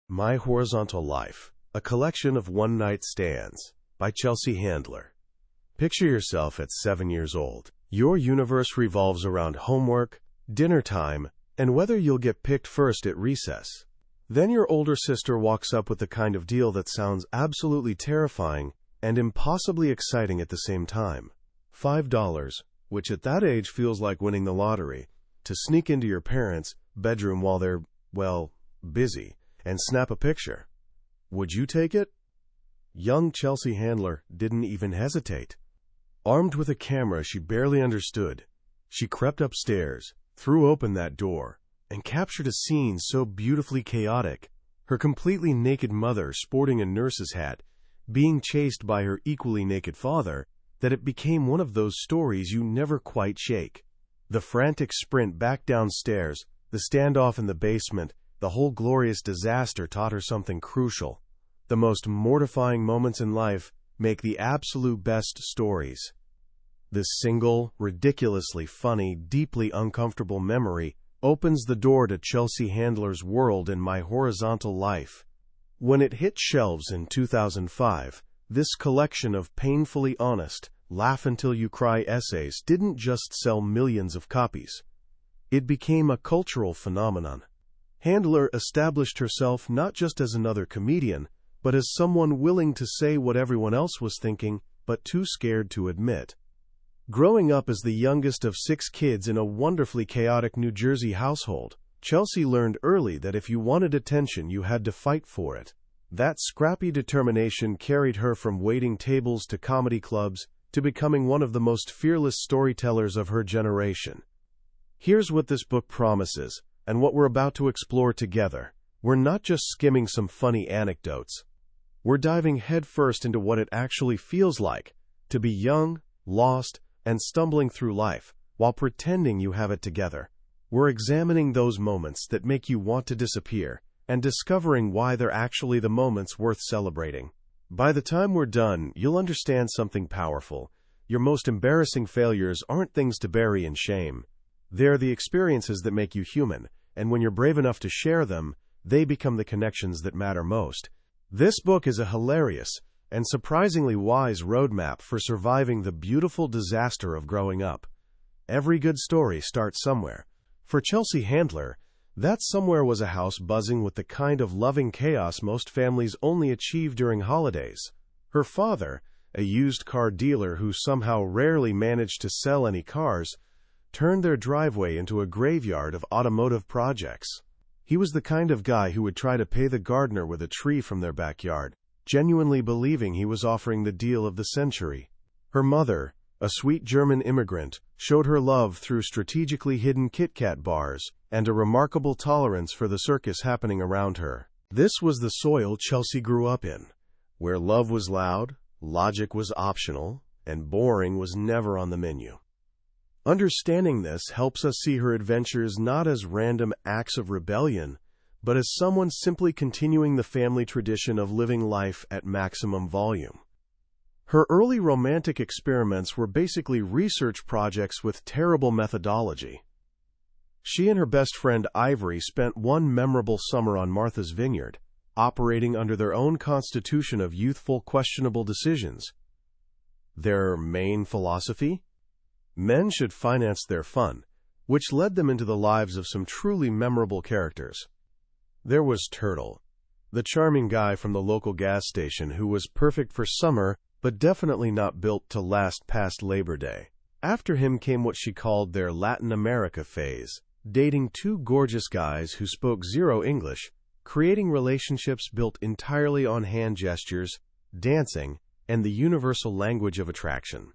My Horizontal Life, a collection of one-night stands, by Chelsea Handler. Picture yourself at 7 years old. Your universe revolves around homework, dinner time, and whether you'll get picked first at recess. Then your older sister walks up with the kind of deal that sounds absolutely terrifying and impossibly exciting at the same time. $5, which at that age feels like winning the lottery, to sneak into your parents' bedroom while they're, busy, and snap a picture. Would you take it? Young Chelsea Handler didn't even hesitate. Armed with a camera she barely understood, she crept upstairs, threw open that door, and captured a scene so beautifully chaotic, her completely naked mother sporting a nurse's hat, being chased by her equally naked father, that it became one of those stories you never quite shake. The frantic sprint back downstairs, the standoff in the basement, the whole glorious disaster taught her something crucial. The most mortifying moments in life make the absolute best stories. This single, ridiculously funny, deeply uncomfortable memory opens the door to Chelsea Handler's world in My Horizontal Life. When it hit shelves in 2005, this collection of painfully honest, laugh-until-you-cry essays didn't just sell millions of copies. It became a cultural phenomenon. Handler established herself not just as another comedian, but as someone willing to say what everyone else was thinking, but too scared to admit. Growing up as the youngest of 6 kids in a wonderfully chaotic New Jersey household, Chelsea learned early that if you wanted attention, you had to fight for it. That scrappy determination carried her from waiting tables to comedy clubs to becoming one of the most fearless storytellers of her generation. Here's what this book promises, and what we're about to explore together. We're not just skimming some funny anecdotes. We're diving headfirst into what it actually feels like to be young, lost, and stumbling through life while pretending you have it together. We're examining those moments that make you want to disappear and discovering why they're actually the moments worth celebrating. By the time we're done, you'll understand something powerful. Your most embarrassing failures aren't things to bury in shame. They're the experiences that make you human, and when you're brave enough to share them, they become the connections that matter most. This book is a hilarious and surprisingly wise roadmap for surviving the beautiful disaster of growing up. Every good story starts somewhere. For Chelsea Handler, that somewhere was a house buzzing with the kind of loving chaos most families only achieve during holidays. Her father, a used car dealer who somehow rarely managed to sell any cars, turned their driveway into a graveyard of automotive projects. He was the kind of guy who would try to pay the gardener with a tree from their backyard, genuinely believing he was offering the deal of the century. Her mother, a sweet German immigrant, showed her love through strategically hidden Kit Kat bars and a remarkable tolerance for the circus happening around her. This was the soil Chelsea grew up in, where love was loud, logic was optional, and boring was never on the menu. Understanding this helps us see her adventures not as random acts of rebellion, but as someone simply continuing the family tradition of living life at maximum volume. Her early romantic experiments were basically research projects with terrible methodology. She and her best friend Ivory spent one memorable summer on Martha's Vineyard, operating under their own constitution of youthful, questionable decisions. Their main philosophy? Men should finance their fun, which led them into the lives of some truly memorable characters. There was Turtle, the charming guy from the local gas station who was perfect for summer, but definitely not built to last past Labor Day. After him came what she called their Latin America phase, dating 2 gorgeous guys who spoke zero English, creating relationships built entirely on hand gestures, dancing, and the universal language of attraction.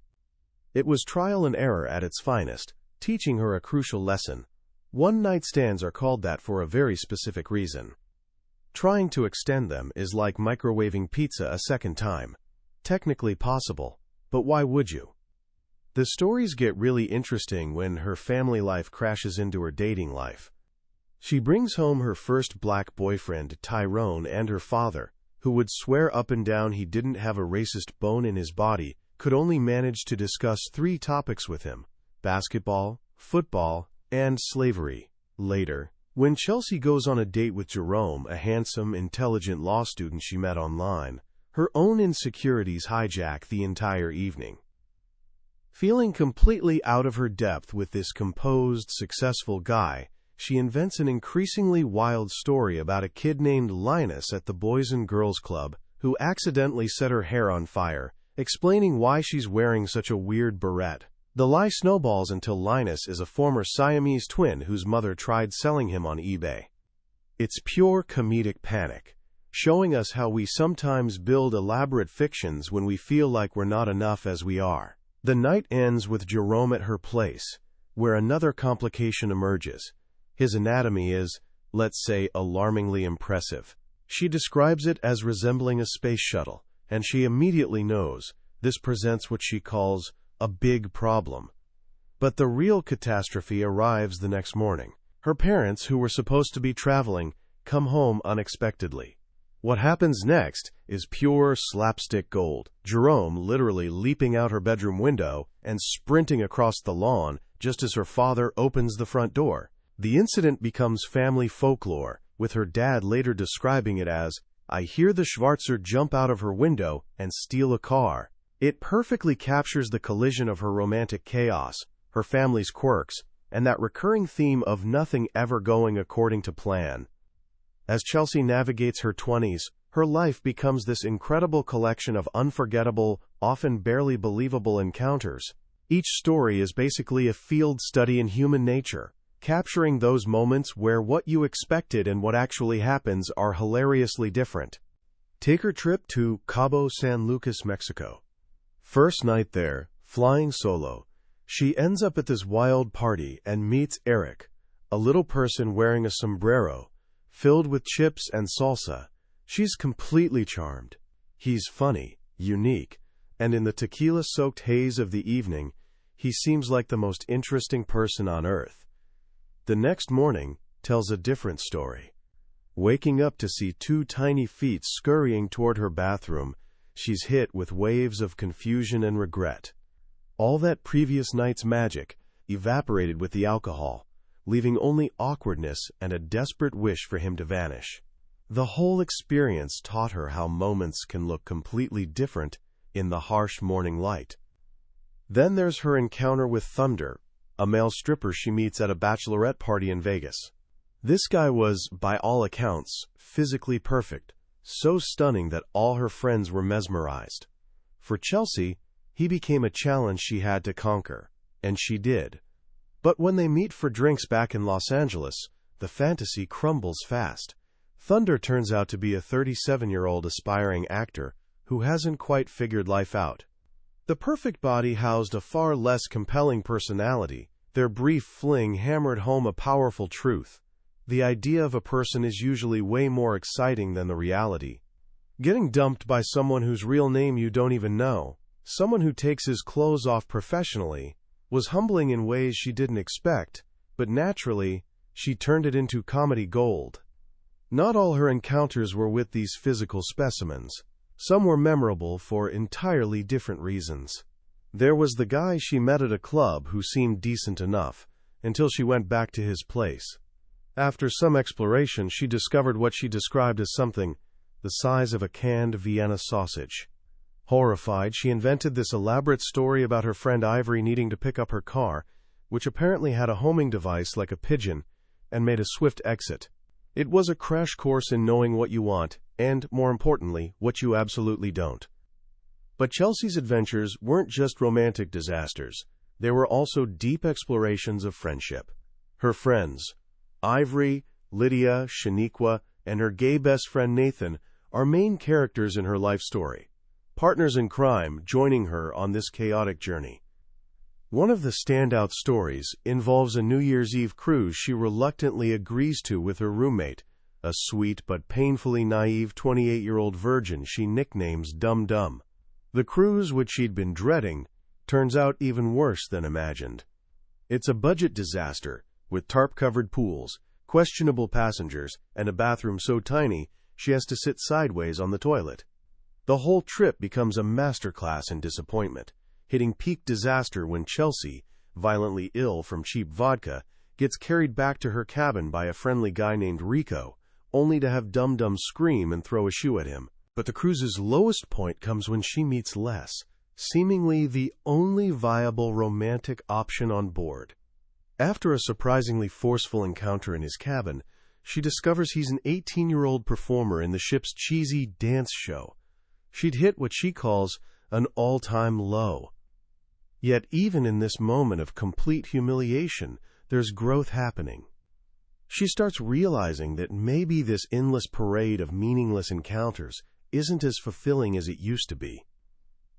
It was trial and error at its finest, teaching her a crucial lesson. One-night stands are called that for a very specific reason. Trying to extend them is like microwaving pizza a second time. Technically possible, but why would you? The stories get really interesting when her family life crashes into her dating life. She brings home her first black boyfriend, Tyrone, and her father, who would swear up and down he didn't have a racist bone in his body, could only manage to discuss 3 topics with him: basketball, football, and slavery. Later, When Chelsea goes on a date with Jerome, a handsome, intelligent law student she met online, her own insecurities hijack the entire evening. Feeling completely out of her depth with this composed, successful guy, she invents an increasingly wild story about a kid named Linus at the Boys and Girls Club who accidentally set her hair on fire, explaining why she's wearing such a weird beret. The lie snowballs until Linus is a former Siamese twin whose mother tried selling him on eBay. It's pure comedic panic, showing us how we sometimes build elaborate fictions when we feel like we're not enough as we are. The night ends with Jerome at her place, where another complication emerges. His anatomy is, let's say, alarmingly impressive. She describes it as resembling a space shuttle, and she immediately knows this presents what she calls a big problem. But the real catastrophe arrives the next morning. Her parents, who were supposed to be traveling, come home unexpectedly. What happens next is pure slapstick gold. Jerome literally leaping out her bedroom window and sprinting across the lawn just as her father opens the front door. The incident becomes family folklore, with her dad later describing it as, "I hear the Schwarzer jump out of her window and steal a car." It perfectly captures the collision of her romantic chaos, her family's quirks, and that recurring theme of nothing ever going according to plan. As Chelsea navigates her 20s, her life becomes this incredible collection of unforgettable, often barely believable encounters. Each story is basically a field study in human nature, capturing those moments where what you expected and what actually happens are hilariously different. Take her trip to Cabo San Lucas, Mexico. First night there, flying solo, she ends up at this wild party and meets Eric, a little person wearing a sombrero, filled with chips and salsa. She's completely charmed. He's funny, unique, and in the tequila-soaked haze of the evening, he seems like the most interesting person on earth. The next morning tells a different story. Waking up to see two tiny feet scurrying toward her bathroom, she's hit with waves of confusion and regret. All that previous night's magic evaporated with the alcohol, leaving only awkwardness and a desperate wish for him to vanish. The whole experience taught her how moments can look completely different in the harsh morning light. Then there's her encounter with Thunder, a male stripper she meets at a bachelorette party in Vegas. This guy was, by all accounts, physically perfect, so stunning that all her friends were mesmerized. For Chelsea, he became a challenge she had to conquer, and she did. But when they meet for drinks back in Los Angeles, the fantasy crumbles fast. Thunder turns out to be a 37-year-old aspiring actor who hasn't quite figured life out. The perfect body housed a far less compelling personality. Their brief fling hammered home a powerful truth. The idea of a person is usually way more exciting than the reality. Getting dumped by someone whose real name you don't even know, someone who takes his clothes off professionally, was humbling in ways she didn't expect, but naturally, she turned it into comedy gold. Not all her encounters were with these physical specimens. Some were memorable for entirely different reasons. There was the guy she met at a club who seemed decent enough, until she went back to his place. After some exploration, she discovered what she described as something the size of a canned Vienna sausage. Horrified, she invented this elaborate story about her friend Ivory needing to pick up her car, which apparently had a homing device like a pigeon, and made a swift exit. It was a crash course in knowing what you want, and, more importantly, what you absolutely don't. But Chelsea's adventures weren't just romantic disasters. They were also deep explorations of friendship. Her friends, Ivory, Lydia, Shaniqua, and her gay best friend Nathan, are main characters in her life story, partners in crime joining her on this chaotic journey. One of the standout stories involves a New Year's Eve cruise she reluctantly agrees to with her roommate, a sweet but painfully naive 28-year-old virgin she nicknames Dum Dum. The cruise, which she'd been dreading, turns out even worse than imagined. It's a budget disaster, with tarp-covered pools, questionable passengers, and a bathroom so tiny she has to sit sideways on the toilet. The whole trip becomes a masterclass in disappointment, hitting peak disaster when Chelsea, violently ill from cheap vodka, gets carried back to her cabin by a friendly guy named Rico, only to have Dum Dum scream and throw a shoe at him. But the cruise's lowest point comes when she meets Les, seemingly the only viable romantic option on board. After a surprisingly forceful encounter in his cabin, she discovers he's an 18-year-old performer in the ship's cheesy dance show. She'd hit what she calls an all-time low. Yet even in this moment of complete humiliation, there's growth happening. She starts realizing that maybe this endless parade of meaningless encounters isn't as fulfilling as it used to be.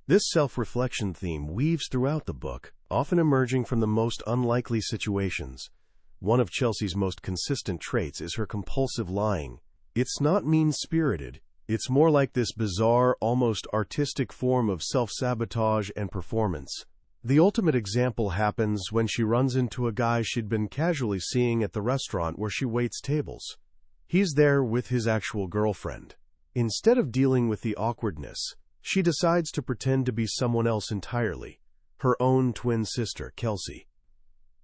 This self-reflection theme weaves throughout the book, often emerging from the most unlikely situations. One of Chelsea's most consistent traits is her compulsive lying. It's not mean-spirited. It's more like this bizarre, almost artistic form of self-sabotage and performance. The ultimate example happens when she runs into a guy she'd been casually seeing at the restaurant where she waits tables. He's there with his actual girlfriend. Instead of dealing with the awkwardness, she decides to pretend to be someone else entirely, her own twin sister, Kelsey.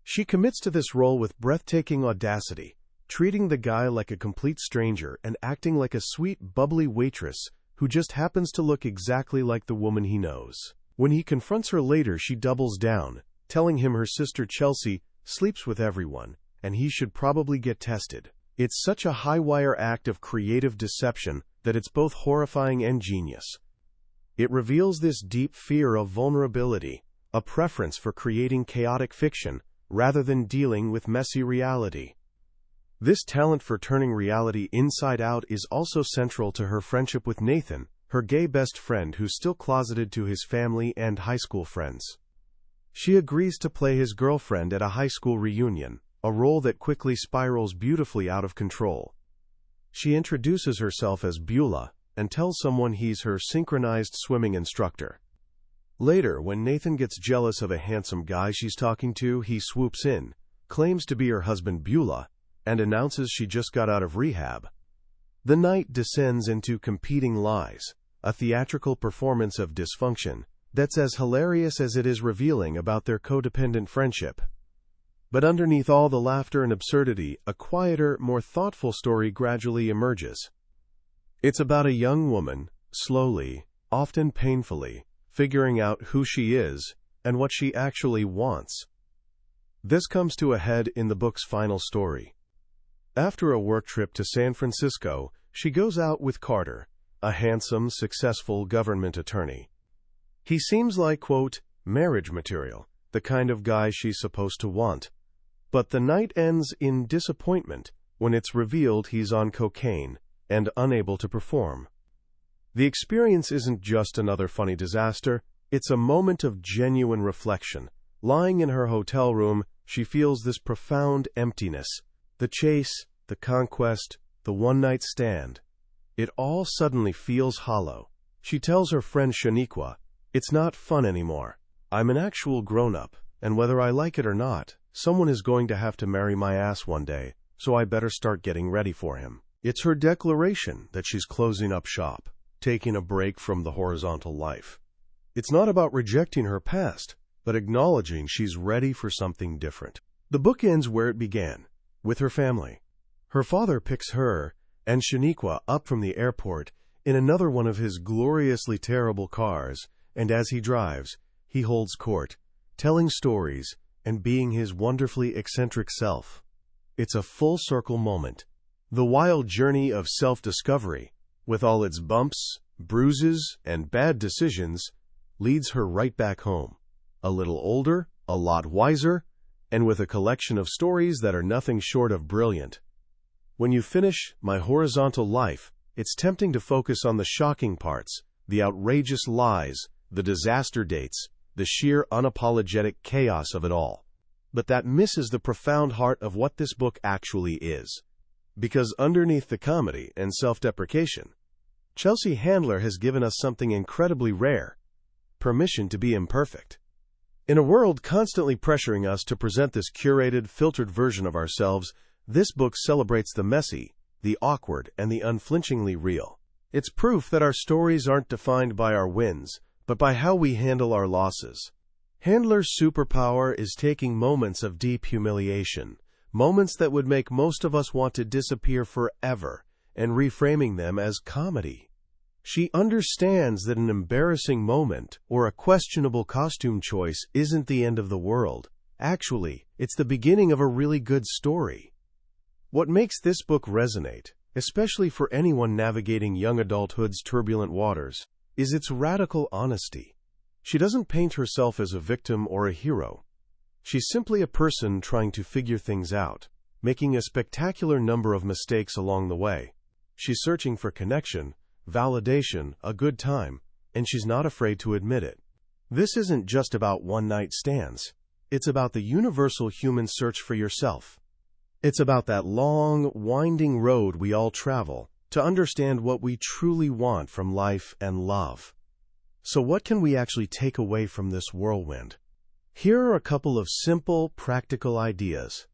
She commits to this role with breathtaking audacity, treating the guy like a complete stranger and acting like a sweet, bubbly waitress who just happens to look exactly like the woman he knows. When he confronts her later, she doubles down, telling him her sister Chelsea sleeps with everyone, and he should probably get tested. It's such a high-wire act of creative deception that it's both horrifying and genius. It reveals this deep fear of vulnerability, a preference for creating chaotic fiction rather than dealing with messy reality. This talent for turning reality inside out is also central to her friendship with Nathan, her gay best friend who's still closeted to his family and high school friends. She agrees to play his girlfriend at a high school reunion, a role that quickly spirals beautifully out of control. She introduces herself as Beulah and tells someone he's her synchronized swimming instructor. Later, when Nathan gets jealous of a handsome guy she's talking to, he swoops in, claims to be her husband Beulah, and announces she just got out of rehab. The night descends into competing lies, a theatrical performance of dysfunction that's as hilarious as it is revealing about their codependent friendship. But underneath all the laughter and absurdity, a quieter, more thoughtful story gradually emerges. It's about a young woman, slowly, often painfully, figuring out who she is and what she actually wants. This comes to a head in the book's final story. After a work trip to San Francisco, she goes out with Carter, a handsome, successful government attorney. He seems like, quote, marriage material, the kind of guy she's supposed to want. But the night ends in disappointment when it's revealed he's on cocaine and unable to perform. The experience isn't just another funny disaster, it's a moment of genuine reflection. Lying in her hotel room, she feels this profound emptiness. The chase, the conquest, the one-night stand. It all suddenly feels hollow. She tells her friend Shaniqua, "It's not fun anymore. I'm an actual grown-up, and whether I like it or not, someone is going to have to marry my ass one day, so I better start getting ready for him." It's her declaration that she's closing up shop, taking a break from the horizontal life. It's not about rejecting her past, but acknowledging she's ready for something different. The book ends where it began, with her family. Her father picks her and Shaniqua up from the airport in another one of his gloriously terrible cars, and as he drives, he holds court, telling stories and being his wonderfully eccentric self. It's a full-circle moment. The wild journey of self-discovery, with all its bumps, bruises, and bad decisions, leads her right back home. A little older, a lot wiser, and with a collection of stories that are nothing short of brilliant. When you finish My Horizontal Life, it's tempting to focus on the shocking parts, the outrageous lies, the disaster dates, the sheer unapologetic chaos of it all. But that misses the profound heart of what this book actually is. Because underneath the comedy and self-deprecation, Chelsea Handler has given us something incredibly rare: permission to be imperfect. In a world constantly pressuring us to present this curated, filtered version of ourselves, this book celebrates the messy, the awkward, and the unflinchingly real. It's proof that our stories aren't defined by our wins, but by how we handle our losses. Handler's superpower is taking moments of deep humiliation, moments that would make most of us want to disappear forever, and reframing them as comedy. She understands that an embarrassing moment or a questionable costume choice isn't the end of the world. Actually, it's the beginning of a really good story. What makes this book resonate, especially for anyone navigating young adulthood's turbulent waters, is its radical honesty. She doesn't paint herself as a victim or a hero. She's simply a person trying to figure things out, making a spectacular number of mistakes along the way. She's searching for connection, validation, a good time, and she's not afraid to admit it. This isn't just about one-night stands. It's about the universal human search for yourself. It's about that long, winding road we all travel to understand what we truly want from life and love. So what can we actually take away from this whirlwind? Here are a couple of simple, practical ideas.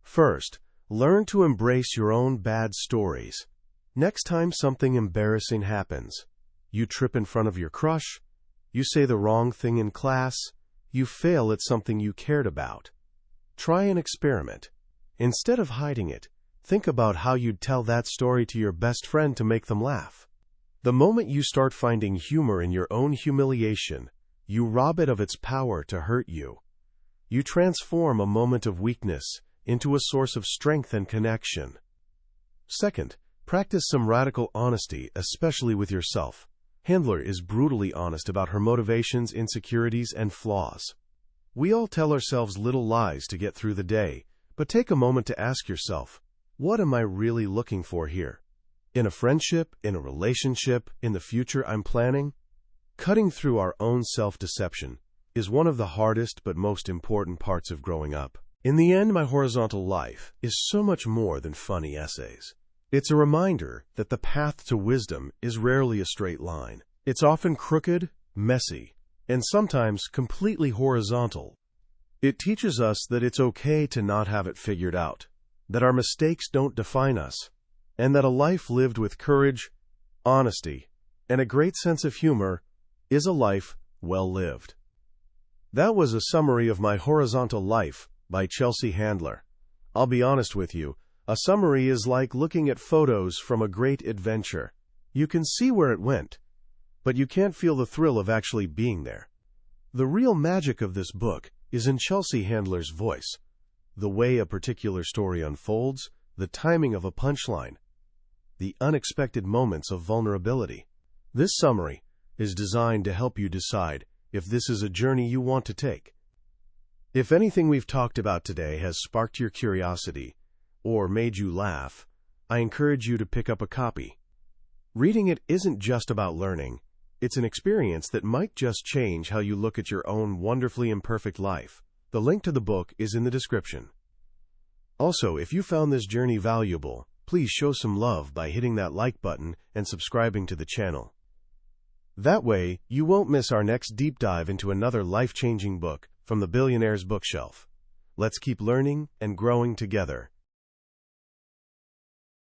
First, learn to embrace your own bad stories. Next time something embarrassing happens, you trip in front of your crush, you say the wrong thing in class, you fail at something you cared about. Try an experiment. Instead of hiding it, think about how you'd tell that story to your best friend to make them laugh. The moment you start finding humor in your own humiliation, you rob it of its power to hurt you. You transform a moment of weakness into a source of strength and connection. Second, practice some radical honesty, especially with yourself. Handler is brutally honest about her motivations, insecurities, and flaws. We all tell ourselves little lies to get through the day, but take a moment to ask yourself, what am I really looking for here? In a friendship, in a relationship, in the future I'm planning? Cutting through our own self-deception is one of the hardest but most important parts of growing up. In the end, My Horizontal Life is so much more than funny essays. It's a reminder that the path to wisdom is rarely a straight line. It's often crooked, messy, and sometimes completely horizontal. It teaches us that it's okay to not have it figured out, that our mistakes don't define us, and that a life lived with courage, honesty, and a great sense of humor is a life well lived. That was a summary of My Horizontal Life by Chelsea Handler. I'll be honest with you, a summary is like looking at photos from a great adventure. You can see where it went, but you can't feel the thrill of actually being there. The real magic of this book is in Chelsea Handler's voice. The way a particular story unfolds, the timing of a punchline, the unexpected moments of vulnerability. This summary is designed to help you decide if this is a journey you want to take. If anything we've talked about today has sparked your curiosity or made you laugh, I encourage you to pick up a copy. Reading it isn't just about learning. It's an experience that might just change how you look at your own wonderfully imperfect life. The link to the book is in the description. Also, if you found this journey valuable, please show some love by hitting that like button and subscribing to the channel. That way, you won't miss our next deep dive into another life-changing book from the Billionaire's Bookshelf. Let's keep learning and growing together.